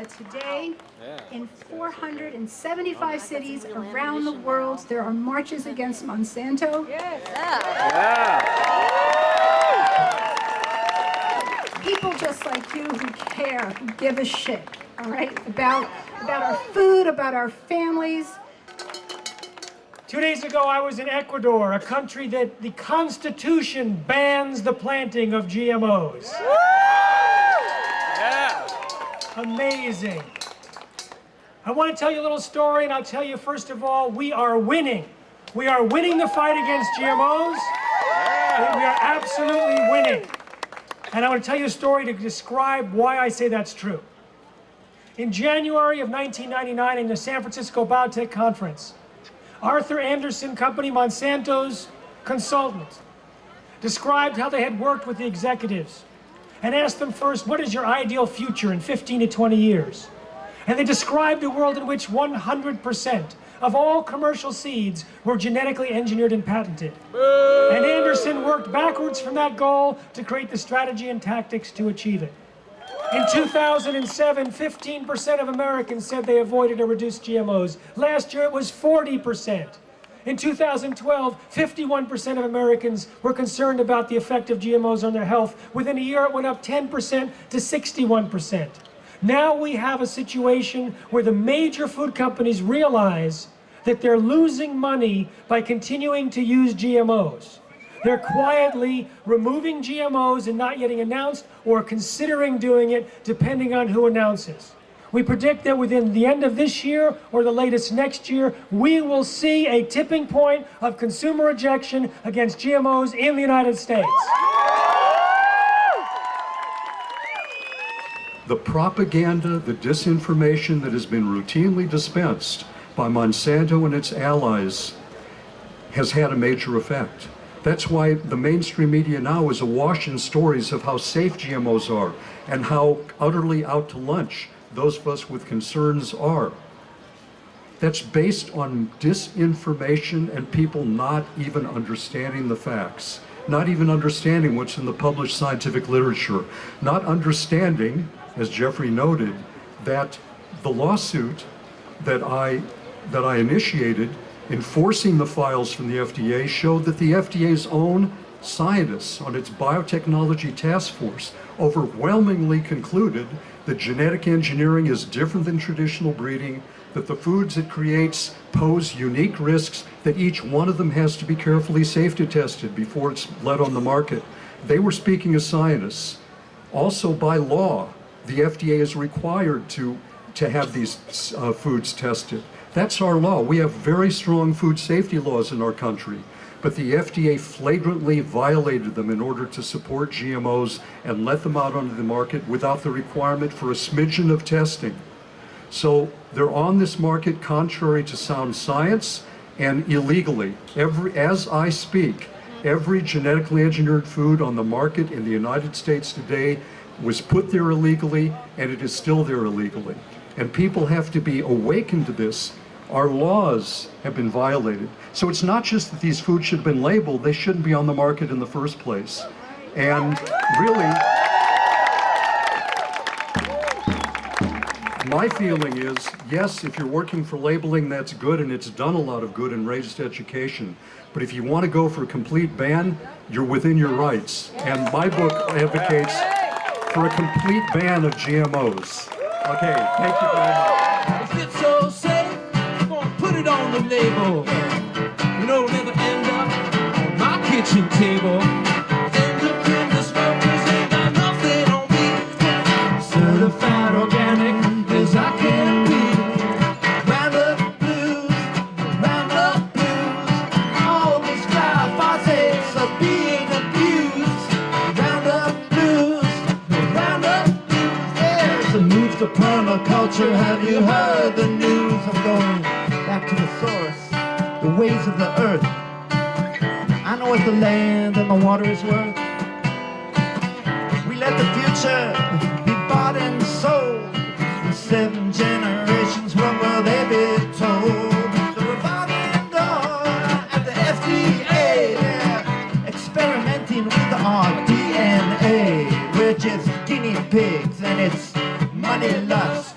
today, in 475 cities around the world, there are marches against Monsanto. People just like you who care, who give a shit, all right, about our food, about our families. 2 days ago, I was in Ecuador, a country that the Constitution bans the planting of GMOs. Amazing. I want to tell you a little story, and I'll tell you, first of all, we are winning. We are winning the fight against GMOs. We are absolutely winning. And I want to tell you a story to describe why I say that's true. In January of 1999, in the San Francisco Biotech Conference, Arthur Anderson Company, Monsanto's consultant, described how they had worked with the executives and asked them first, what is your ideal future in 15 to 20 years? And they described a world in which 100% of all commercial seeds were genetically engineered and patented. And Anderson worked backwards from that goal to create the strategy and tactics to achieve it. In 2007, 15% of Americans said they avoided or reduced GMOs. Last year, it was 40%. In 2012, 51% of Americans were concerned about the effect of GMOs on their health. Within a year, it went up 10% to 61%. Now we have a situation where the major food companies realize that they're losing money by continuing to use GMOs. They're quietly removing GMOs and not getting announced or considering doing it depending on who announces. We predict that within the end of this year or the latest next year, we will see a tipping point of consumer rejection against GMOs in the United States. The propaganda, the disinformation that has been routinely dispensed by Monsanto and its allies has had a major effect. That's why the mainstream media now is awash in stories of how safe GMOs are and how utterly out to lunch those of us with concerns are. That's based on disinformation and people not even understanding the facts, not even understanding what's in the published scientific literature, not understanding, as Jeffrey noted, that the lawsuit that I initiated enforcing the files from the FDA showed that the FDA's own scientists on its biotechnology task force overwhelmingly concluded that genetic engineering is different than traditional breeding, that the foods it creates pose unique risks, that each one of them has to be carefully safety tested before it's let on the market. They were speaking as scientists. Also, by law, the FDA is required to have these foods tested. That's our law. We have very strong food safety laws in our country, but the FDA flagrantly violated them in order to support GMOs and let them out onto the market without the requirement for a smidgen of testing. So they're on this market contrary to sound science and illegally. As I speak, every genetically engineered food on the market in the United States today was put there illegally, and it is still there illegally. And people have to be awakened to this. Our laws have been violated. So it's not just that these foods should have been labeled, they shouldn't be on the market in the first place. And really, my feeling is, yes, if you're working for labeling, that's good, and it's done a lot of good and raised education. But if you want to go for a complete ban, you're within your rights. And my book advocates for a complete ban of GMOs. Okay, thank you very much. If it's so safe, I'm gonna put it on the label. You know, it'll never end up on my kitchen table. Independent smokers ain't got nothing on me. Certified organic as I can be. Roundup blues, Roundup blues. All these glyphosates are being abused. Roundup blues, Roundup blues. There's a move to permaculture. Have you heard the news? I'm going back to the source, the ways of the earth. I know what the land and the water is worth. We let the future be bought and sold. In 7 generations, what will they be told? The revolving door at the FDA, they're experimenting with our DNA. We're just guinea pigs and it's money lust.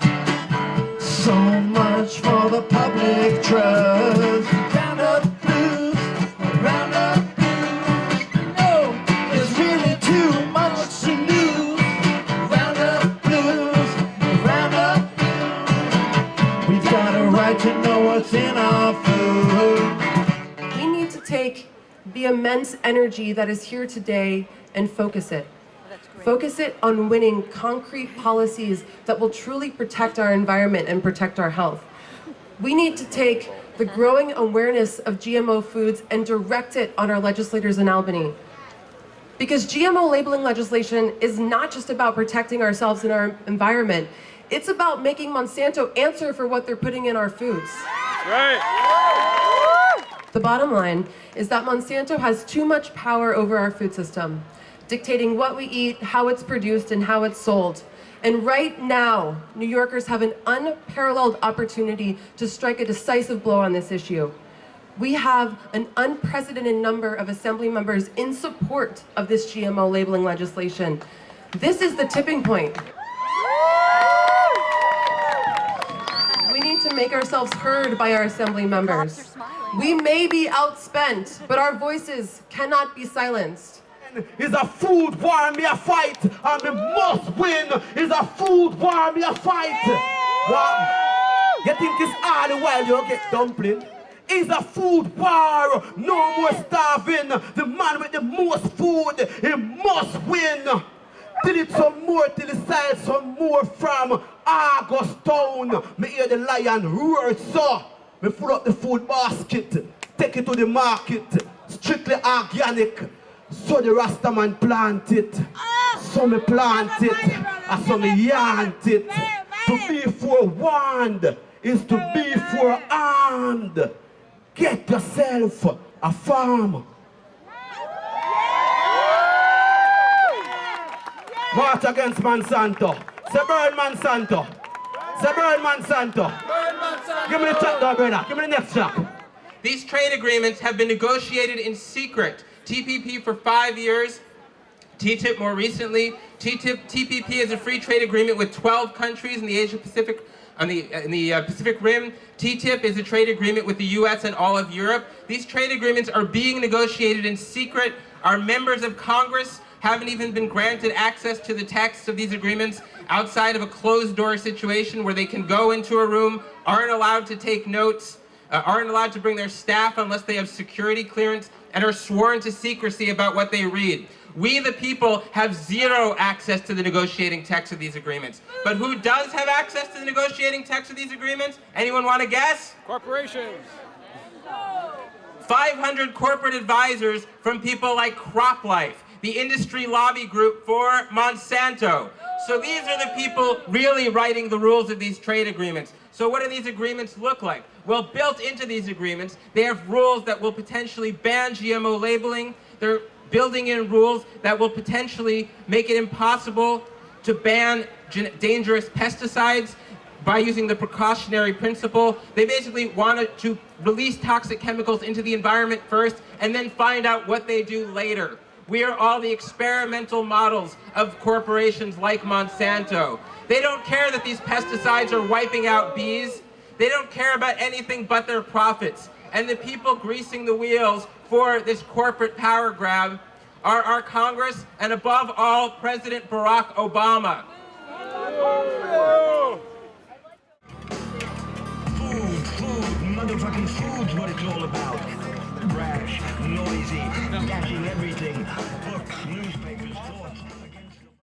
So much for the public trust. Roundup blues, roundup blues. No, there's really too much to lose. Roundup blues, roundup blues. We've got a right to know what's in our food. We need to take the immense energy that is here today and focus it. Focus it on winning concrete policies that will truly protect our environment and protect our health. We need to take the growing awareness of GMO foods and direct it on our legislators in Albany. Because GMO labeling legislation is not just about protecting ourselves and our environment, it's about making Monsanto answer for what they're putting in our foods. The bottom line is that Monsanto has too much power over our food system, dictating what we eat, how it's produced, and how it's sold. And right now, New Yorkers have an unparalleled opportunity to strike a decisive blow on this issue. We have an unprecedented number of Assembly members in support of this GMO labeling legislation. This is the tipping point. We need to make ourselves heard by our Assembly members. We may be outspent, but our voices cannot be silenced. Is a food war, me a fight, and me must win. Is a food war, me a fight. What? You think it's all the while you get dumpling? Is a food war, no more starving. The man with the most food, he must win. Till it some more, till it sell some more from Augustown. Me hear the lion roar, so me full up the food basket, take it to the market, strictly organic. So the Rastaman plant it, so me plant it, and so me yant it. To be forewarned is to be forearmed. Get yourself a farm. March against Monsanto. Say burn Monsanto. Say burn Monsanto. Give me the track now, brother. Give me the next track. These trade agreements have been negotiated in secret. TPP for 5 years, TTIP more recently. TPP is a free trade agreement with 12 countries in the Asia Pacific, in the Pacific Rim. TTIP is a trade agreement with the US and all of Europe. These trade agreements are being negotiated in secret. Our members of Congress haven't even been granted access to the text of these agreements outside of a closed door situation where they can go into a room, aren't allowed to take notes, aren't allowed to bring their staff unless they have security clearance, and are sworn to secrecy about what they read. We, the people, have zero access to the negotiating text of these agreements. But who does have access to the negotiating text of these agreements? Anyone want to guess? Corporations. 500 corporate advisors from people like CropLife, the industry lobby group for Monsanto. So these are the people really writing the rules of these trade agreements. So what do these agreements look like? Well, built into these agreements, they have rules that will potentially ban GMO labeling. They're building in rules that will potentially make it impossible to ban dangerous pesticides by using the precautionary principle. They basically wanted to release toxic chemicals into the environment first and then find out what they do later. We are all the experimental models of corporations like Monsanto. They don't care that these pesticides are wiping out bees. They don't care about anything but their profits. And the people greasing the wheels for this corporate power grab are our Congress and above all, President Barack Obama. Food, motherfucking food's what it's all about. Brash, noisy, dashing everything. Books, newspapers, thoughts.